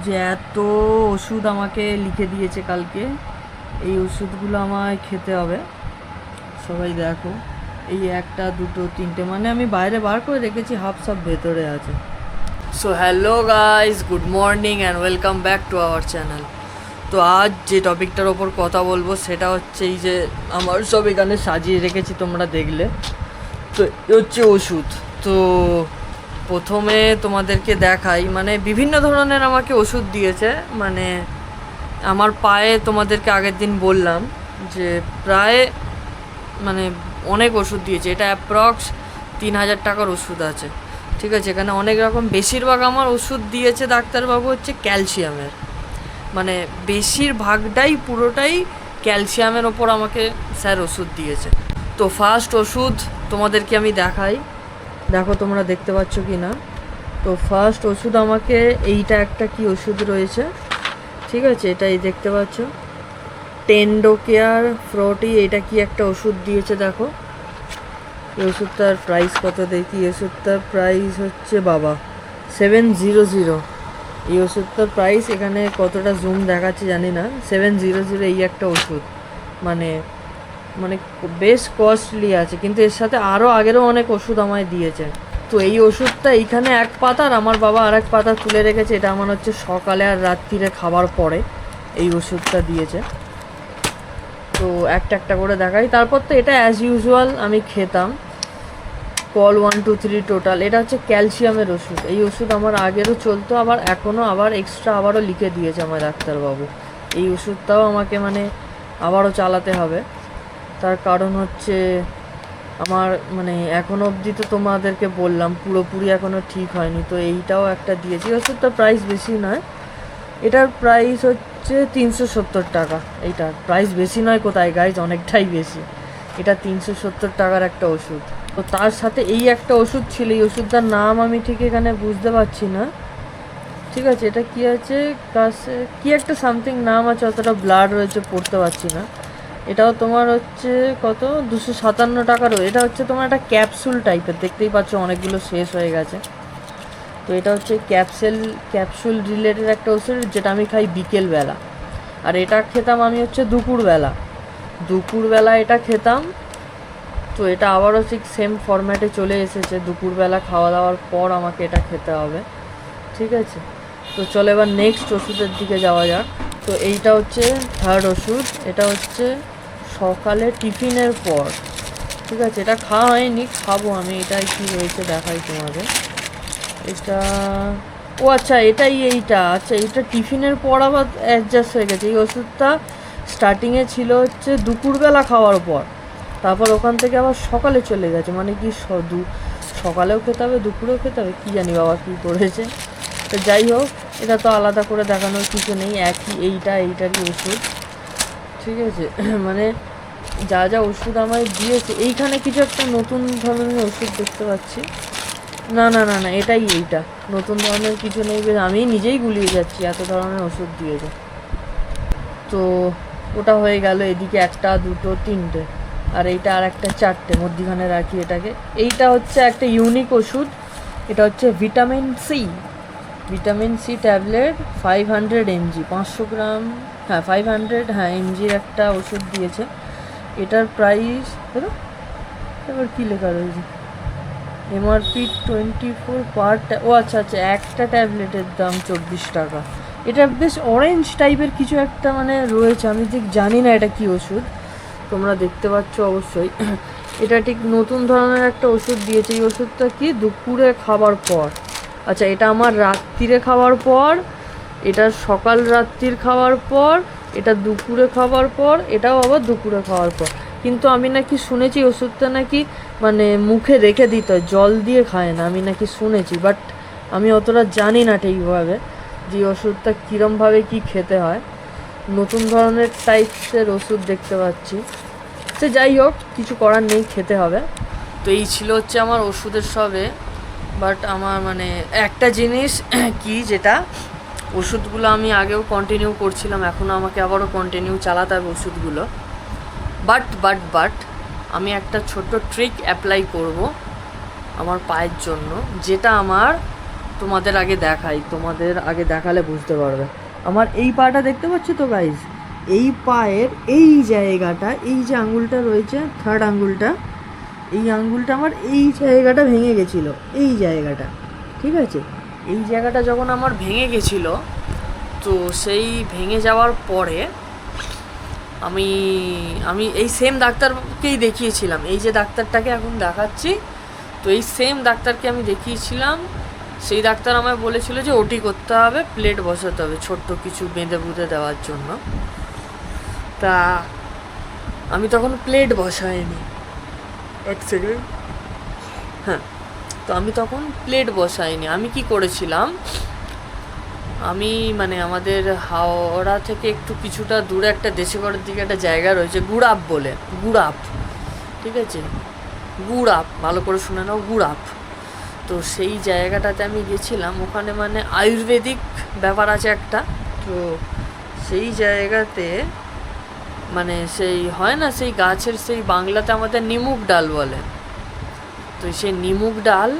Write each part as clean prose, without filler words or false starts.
যে এত ওষুধ আমাকে লিখে দিয়েছে কালকে, এই ওষুধগুলো আমায় খেতে হবে। সবাই দেখো, এই একটা দুটো তিনটে, মানে আমি বাইরে বার করে রেখেছি, হাফ সব ভেতরে আছে। So hello guys, good morning and welcome back to our channel. তো আজ যে টপিকটার ওপর কথা বলবো সেটা হচ্ছে এই যে আমার সব এখানে সাজিয়ে রেখেছি, তোমরা দেখলে। তো এ হচ্ছে ওষুধ। তো প্রথমে তোমাদেরকে দেখাই, মানে বিভিন্ন ধরনের আমাকে ওষুধ দিয়েছে। মানে আমার পায়ে তোমাদেরকে আগের দিন বললাম যে প্রায় মানে অনেক ওষুধ দিয়েছে। এটা অ্যাপ্রক্স 3,000 টাকার ওষুধ আছে, ঠিক আছে। এখানে অনেক রকম, বেশিরভাগ আমার ওষুধ দিয়েছে ডাক্তারবাবু হচ্ছে ক্যালসিয়ামের, মানে বেশিরভাগটাই পুরোটাই ক্যালসিয়ামের ওপর আমাকে স্যার ওষুধ দিয়েছে। তো ফার্স্ট ওষুধ তোমাদেরকে আমি দেখাই, দেখো তোমরা দেখতে পাচ্ছ কি না। তো ফার্স্ট ওষুধ আমাকে এইটা একটা কি ওষুধ রয়েছে, ঠিক আছে, এটাই দেখতে পাচ্ছ, টেন্ডো কেয়ার ফ্রোটি, এটা কি একটা ওষুধ দিয়েছে দেখো। এই ওষুধটার প্রাইস কত দেখি, এই ওষুধটার প্রাইস হচ্ছে বাবা 700। এই ওষুধটার প্রাইস এখানে কতটা জুম দেখাচ্ছে জানি না, 700 এই একটা ওষুধ। মানে মানে বেশ কস্টলি আছে, কিন্তু এর সাথে আরও আগেরও অনেক ওষুধ আমায় দিয়েছে। তো এই ওষুধটা এইখানে এক পাতা, আর আমার বাবা আর এক পাতা তুলে রেখেছে। এটা আমার হচ্ছে সকালে আর রাত্রিরে খাবার পরে এই ওষুধটা দিয়েছে। তো একটা একটা করে দেখাই। তারপর তো এটা অ্যাজ ইউজুয়াল আমি খেতাম, কল 1 2 3 টোটাল। এটা হচ্ছে ক্যালসিয়ামের ওষুধ। এই ওষুধ আমার আগেরও চলতো, আবার এখনও আবার এক্সট্রা আবারও লিখে দিয়েছে আমার ডাক্তারবাবু। এই ওষুধটাও আমাকে মানে আবারও চালাতে হবে। তার কারণ হচ্ছে আমার মানে এখনও অবধি তো তোমাদেরকে বললাম পুরোপুরি এখনও ঠিক হয়নি। তো এইটাও একটা দিয়েছি। ওষুধটার প্রাইস বেশি নয়, এটার প্রাইস হচ্ছে 370 টাকা। এইটার প্রাইস বেশি নয় কোথায় গাইজ, অনেকটাই বেশি। এটা 370 টাকার একটা ওষুধ। তো তার সাথে এই একটা ওষুধ ছিল, এই ওষুধটার নাম আমি ঠিক এখানে বুঝতে পারছি না, ঠিক আছে। এটা কি আছে কাছে, কি একটা সামথিং নাম আছে, অতটা ব্লাড রয়েছে পড়তে পারছি না। এটাও তোমার হচ্ছে কত 257 টাকারও। এটা হচ্ছে তোমার একটা ক্যাপসুল টাইপের, দেখতেই পাচ্ছ অনেকগুলো শেষ হয়ে গেছে। তো এটা হচ্ছে ক্যাপসুল রিলেটেড একটা ওষুধ, যেটা আমি খাই বিকেলবেলা। আর এটা খেতাম আমি হচ্ছে দুপুরবেলা এটা খেতাম। তো এটা আবারও ঠিক সেম ফরম্যাটে চলে এসেছে, দুপুরবেলা খাওয়া দাওয়ার পর আমাকে এটা খেতে হবে, ঠিক আছে। তো চলো এবার নেক্সট ওষুধের দিকে যাওয়া যাক। তো এইটা হচ্ছে থার্ড ওষুধ। এটা হচ্ছে সকালে টিফিনের পর, ঠিক আছে। এটা খাওয়া হয়নি, খাবো আমি। এটাই কি রয়েছে দেখাই তোমাদের। এটা, ও আচ্ছা এটাই, এইটা আচ্ছা, এইটা টিফিনের পর আবার অ্যাডজাস্ট হয়ে গেছে। এই ওষুধটা স্টার্টিংয়ে ছিল হচ্ছে দুপুরবেলা খাওয়ার পর, তারপর ওখান থেকে আবার সকালে চলে গেছে। মানে কি সকালেও খেতে হবে, দুপুরেও খেতে হবে, কী জানি বাবা কী করেছে। তো যাই হোক, এটা তো আলাদা করে দেখানোর কিছু নেই, একই এইটারই ওষুধ, ঠিক আছে। মানে যা যা ওষুধ আমায় দিয়েছে, এইখানে কিছু একটা নতুন ধরনের ওষুধ দেখতে পাচ্ছি। না না না না, এইটা নতুন ধরনের কিছু নেই, বেশ আমি নিজেই গুলিয়ে যাচ্ছি, এত ধরনের ওষুধ দিয়েছে। তো ওটা হয়ে গেল, এদিকে একটা দুটো তিনটে, আর এইটা আর একটা চারটে, মধ্যিখানে রাখি এটাকে। এইটা হচ্ছে একটা ইউনিক ওষুধ। এটা হচ্ছে ভিটামিন সি ট্যাবলেট 500 mg, 500 গ্রাম, হ্যাঁ 500, হ্যাঁ এমজির একটা ওষুধ দিয়েছে। এটার প্রাইস ধরো, এবার কী লেখা রয়েছে, এমআরপি 24 পার, ও আচ্ছা আচ্ছা, একটা ট্যাবলেটের দাম 24 টাকা। এটা বেশ অরেঞ্জ টাইপের কিছু একটা মানে রয়েছে, আমি ঠিক জানি না এটা কি ওষুধ, তোমরা দেখতে পাচ্ছ অবশ্যই। এটা ঠিক নতুন ধরনের একটা ওষুধ দিয়েছে। এই ওষুধটা কি দুপুরে খাবার পর, আচ্ছা এটা আমার রাত্রিরে খাওয়ার পর, এটা সকাল রাত্রির খাওয়ার পর, এটা দুপুরে খাওয়ার পর, এটাও আবার দুপুরে খাওয়ার পর। কিন্তু আমি নাকি শুনেছি ওষুধটা নাকি মানে মুখে রেখে দিতে হয়, জল দিয়ে খায় না, আমি নাকি শুনেছি। বাট আমি অতটা জানি না ঠিকভাবে যে ওষুধটা কীরমভাবে কি খেতে হয়। নতুন ধরনের টাইপসের ওষুধ দেখতে পাচ্ছি। সে যাই হোক, কিছু করার নেই, খেতে হবে। তো এই ছিল হচ্ছে আমার ওষুধের সবে। বাট আমার মানে একটা জিনিস কি, যেটা ওষুধগুলো আমি আগেও কন্টিনিউ করছিলাম, এখনও আমাকে আবারও কন্টিনিউ চালাতে হবে ওষুধগুলো। বাট আমি একটা ছোট্ট ট্রিক অ্যাপ্লাই করব আমার পায়ের জন্য, যেটা আমার তোমাদের আগে দেখাই, তোমাদের আগে দেখালে বুঝতে পারবে। আমার এই পাটা দেখতে পাচ্ছ তো গাইজ, এই পায়ের এই জায়গাটা, এই যে আঙ্গুলটা রয়েছে, থার্ড আঙ্গুলটা, এই আঙ্গুলটা আমার এই জায়গাটা ভেঙে গেছিলো, এই জায়গাটা, ঠিক আছে। এই জায়গাটা যখন আমার ভেঙে গেছিলো, তো সেই ভেঙে যাওয়ার পরে আমি আমি এই সেম ডাক্তারকেই দেখিয়েছিলাম, এই যে ডাক্তারটাকে এখন দেখাচ্ছি, তো এই সেম ডাক্তারকে আমি দেখিয়েছিলাম। সেই ডাক্তার আমায় বলেছিল যে ওটি করতে হবে, প্লেট বসাতে হবে ছোট্ট কিছু বেঁধে বুঁধে দেওয়ার জন্য। তা আমি তখন প্লেট বসাইনি, এক সেকেন্ড, হ্যাঁ, তো আমি তখন প্লেট বসাইনি। আমি কি করেছিলাম, আমি মানে আমাদের হাওড়া থেকে একটু কিছুটা দূরে একটা দেশেগড়ের দিকে একটা জায়গা রয়েছে, গুড়াপ বলে, গুড়াপ, ঠিক আছে, গুড়াপ, ভালো করে শুনে নাও, গুড়াপ। তো সেই জায়গাটাতে আমি গেছিলাম, ওখানে মানে আয়ুর্বেদিক ব্যাপার আছে একটা। তো সেই জায়গাতে মানে সেই হয় না, সেই গাছের, সেই বাংলাতে আমাদের নিমুক ডাল বলে, তো সেই নিমুক ডাল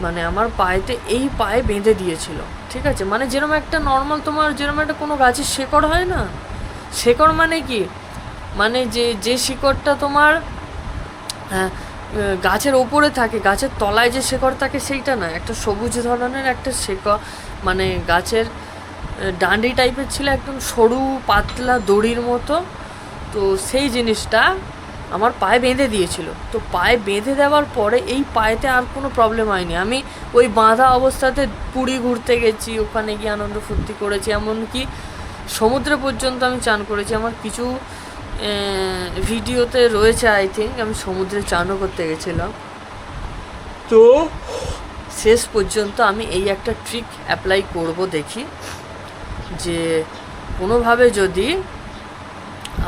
মানে আমার পায়েতে, এই পায়ে বেঁধে দিয়েছিল, ঠিক আছে। মানে যেরকম একটা নর্মাল তোমার যেরকম একটা কোনো গাছের শেকড় হয় না, শেকড় মানে কি, মানে যে শিকড়টা তোমার গাছের ওপরে থাকে, গাছের তলায় যে শেকড় থাকে সেইটা না, একটা সবুজ ধরনের একটা শেকড়, মানে গাছের ডান্ডি টাইপের ছিল, একদম সরু পাতলা দড়ির মতো। তো সেই জিনিসটা আমার পায়ে বেঁধে দিয়েছিল। তো পায়ে বেঁধে দেওয়ার পরে এই পায়েতে আর কোনো প্রবলেম হয়নি। আমি ওই বাঁধা অবস্থাতে পুরী ঘুরতে গেছি, ওখানে গিয়ে আনন্দ ফুর্তি করেছি, এমনকি সমুদ্রে পর্যন্ত আমি চান করেছি। আমার কিছু ভিডিওতে রয়েছে, আই থিঙ্ক আমি সমুদ্রে চানও করতে গেছিলাম। তো শেষ পর্যন্ত আমি এই একটা ট্রিক অ্যাপ্লাই করব, দেখি যে কোনোভাবে যদি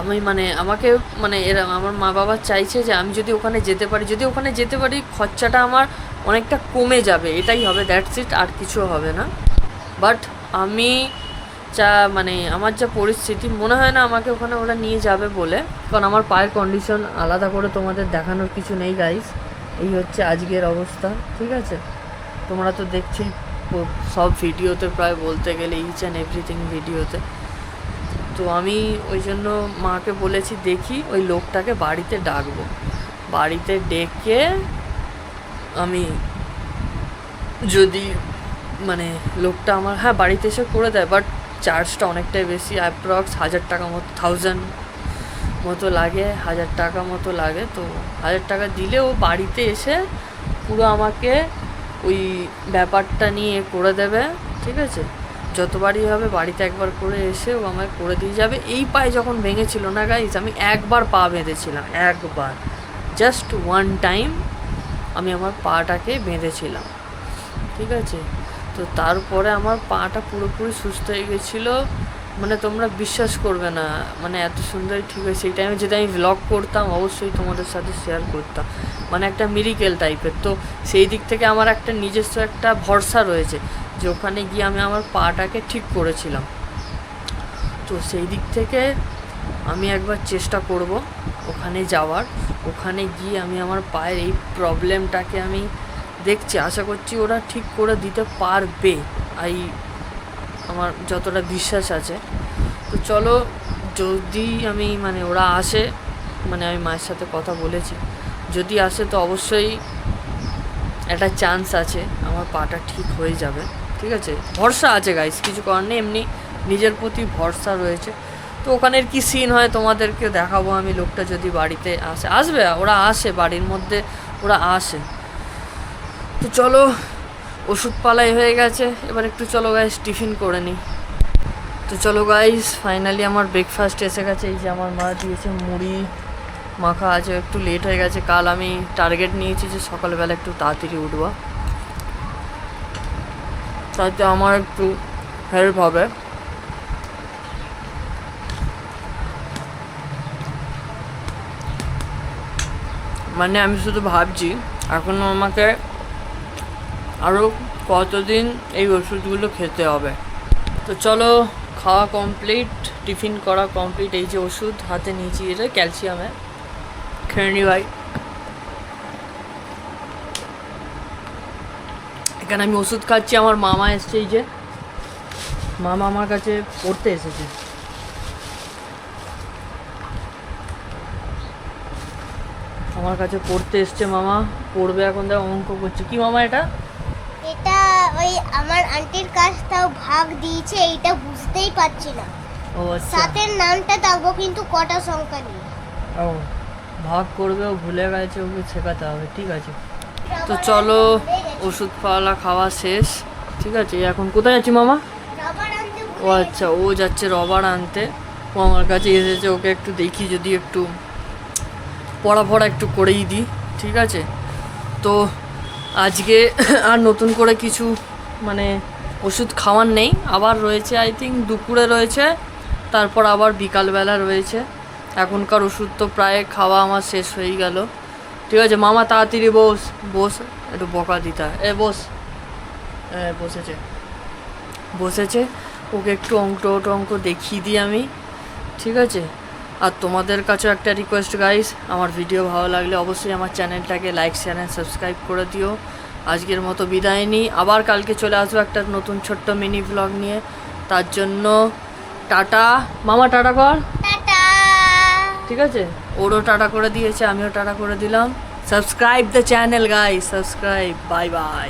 আমি মানে আমাকে মানে এরা আমার মা বাবা চাইছে যে আমি যদি ওখানে যেতে পারি, যদি ওখানে যেতে পারি খরচাটা আমার অনেকটা কমে যাবে, এটাই হবে, দ্যাটস ইট, আর কিছু হবে না। বাট আমি মানে আমার যা পরিস্থিতি, মনে হয় না আমাকে ওখানে ওরা নিয়ে যাবে বলে, কারণ আমার পায়ের কন্ডিশন আলাদা করে তোমাদের দেখানোর কিছু নেই গাইস। এই হচ্ছে আজকের অবস্থা, ঠিক আছে। তোমরা তো দেখছোই সব ভিডিওতে, প্রায় বলতে গেলে ইচ অ্যান্ড এভরিথিং ভিডিওতে। তো আমি ওই জন্য মাকে বলেছি দেখি ওই লোকটাকে বাড়িতে ডাকবো, বাড়িতে ডেকে আমি যদি মানে লোকটা আমার হ্যাঁ বাড়িতে এসে করে দেয়, বাট চার্জটা অনেকটাই বেশি, অ্যাপ্রক্স 1000 টাকা মতো, 1000 মতো লাগে, 1000 টাকা মতো লাগে। তো 1000 টাকা দিলে ও বাড়িতে এসে পুরো আমাকে ওই ব্যাপারটা নিয়ে করে দেবে, ঠিক আছে। যতবারই হবে বাড়িতে একবার করে এসে ও আমায় করে দিয়ে যাবে। এই পায়ে যখন ভেঙেছিল না গাইজ, আমি একবার পা বেঁধেছিলাম, একবার, জাস্ট ওয়ান টাইম আমি আমার পাটাকে বেঁধেছিলাম, ঠিক আছে। তো তারপরে আমার পাটা পুরোপুরি সুস্থ হয়ে গেছিলো, মানে তোমরা বিশ্বাস করবে না, মানে এত সুন্দর ঠিক হয়। সেই টাইমে যদি আমি ভ্লগ করতাম অবশ্যই তোমাদের সাথে শেয়ার করতাম, মানে একটা মিরাকেল টাইপের। তো সেই দিক থেকে আমার একটা নিজস্ব একটা ভরসা রয়েছে যে ওখানে গিয়ে আমি আমার পাটাকে ঠিক করেছিলাম। তো সেই দিক থেকে আমি একবার চেষ্টা করব ওখানে যাওয়ার, ওখানে গিয়ে আমি আমার পায়ের এই প্রবলেমটাকে আমি দেখছি, আশা করছি ওরা ঠিক করে দিতে পারবে, আমার যতটা বিশ্বাস আছে। তো চলো, যদি আমি মানে ওরা আসে, মানে আমি মায়ের সাথে কথা বলেছি, যদি আসে তো অবশ্যই একটা চান্স আছে আমার পাটা ঠিক হয়ে যাবে, ঠিক আছে। ভরসা আছে গাইস, কিছু করার নেই, এমনি নিজের প্রতি ভরসা রয়েছে। তো ওখানের কি সিন হয় তোমাদেরকে দেখাবো আমি, লোকটা যদি বাড়িতে আসবে, ওরা আসে বাড়ির মধ্যে, ওরা আসে। তো চলো, ওষুধ পালাই হয়ে গেছে, এবার একটু চলো গাইস টিফিন করে নিই। তো চলো গাইস, ফাইনালি আমার ব্রেকফাস্ট এসে গেছে। এই যে আমার মা দিয়েছে মুড়ি মাখা আছে, একটু লেট হয়ে গেছে, কাল আমি টার্গেট নিয়েছি যে সকালবেলা একটু তাড়াতাড়ি উঠবো, তাতে আমার একটু হেল্প হবে। মানে আমি শুধু ভাবছি এখনও আমাকে আরও কতদিন এই ওষুধগুলো খেতে হবে। তো চলো, খাওয়া কমপ্লিট, টিফিন করা কমপ্লিট, এই যে ওষুধ হাতে নিয়েছি, এটা ক্যালসিয়ামের, খেয়ে নি ভাই। এখানে আমি ওষুধ খাচ্ছি। আমার মামা এসছে, এই যে মামা আমার কাছে পড়তে এসেছে। আমার কাছে পড়তে এসছে মামা, পড়বে এখন। দেখো অঙ্ক করছে। কি মামা এটা? এটা ওই আমার আন্টির কাছটাও ভাগ দিয়েছে, এইটা বুঝতেই পারছি না। ও আচ্ছা, সাতের নামটা থাকবো কিন্তু কটা সংখ্যা নেই। ও ভাগ করবে, ও ভুলে গেছে, ওকে শেখাতে হবে। ঠিক আছে, তো চলো, ওষুধ পালা খাওয়া শেষ। ঠিক আছে, এখন কোথায় যাচ্ছি মামা? রবার আনতে ও আচ্ছা, ও যাচ্ছে রবার আনতে। ও আমার কাছে এসেছে, ওকে একটু দেখি যদি একটু পড়া একটু করেই দিই। ঠিক আছে, তো আজকে আর নতুন করে কিছু মানে ওষুধ খাওয়ার নেই। আবার রয়েছে আই থিঙ্ক দুপুরে রয়েছে, তারপর আবার বিকালবেলা রয়েছে। এখনকার ওষুধ তো প্রায় খাওয়া আমার শেষ হয়েই গেল। ঠিক আছে মামা, তাড়াতাড়ি বস বস, একটু বকা দিতা। বস, বসেছে বসেছে। ওকে একটু অঙ্ক দেখিয়ে দিই আমি। ঠিক আছে, আর তোমাদের কাছেও একটা রিকোয়েস্ট গাইস, আমার ভিডিও ভালো লাগলে অবশ্যই আমার চ্যানেলটাকে লাইক শেয়ার অ্যান্ড সাবস্ক্রাইব করে দিও। আজকের মতো বিদায় নিই, আবার কালকে চলে আসবো একটা নতুন ছোট্ট মিনি ব্লগ নিয়ে। তার জন্য টাটা মামা, টাটা কর। টাটা। ঠিক আছে, ওরও টাটা করে দিয়েছে, আমিও টাটা করে দিলাম। Subscribe the channel guys, subscribe. Bye bye.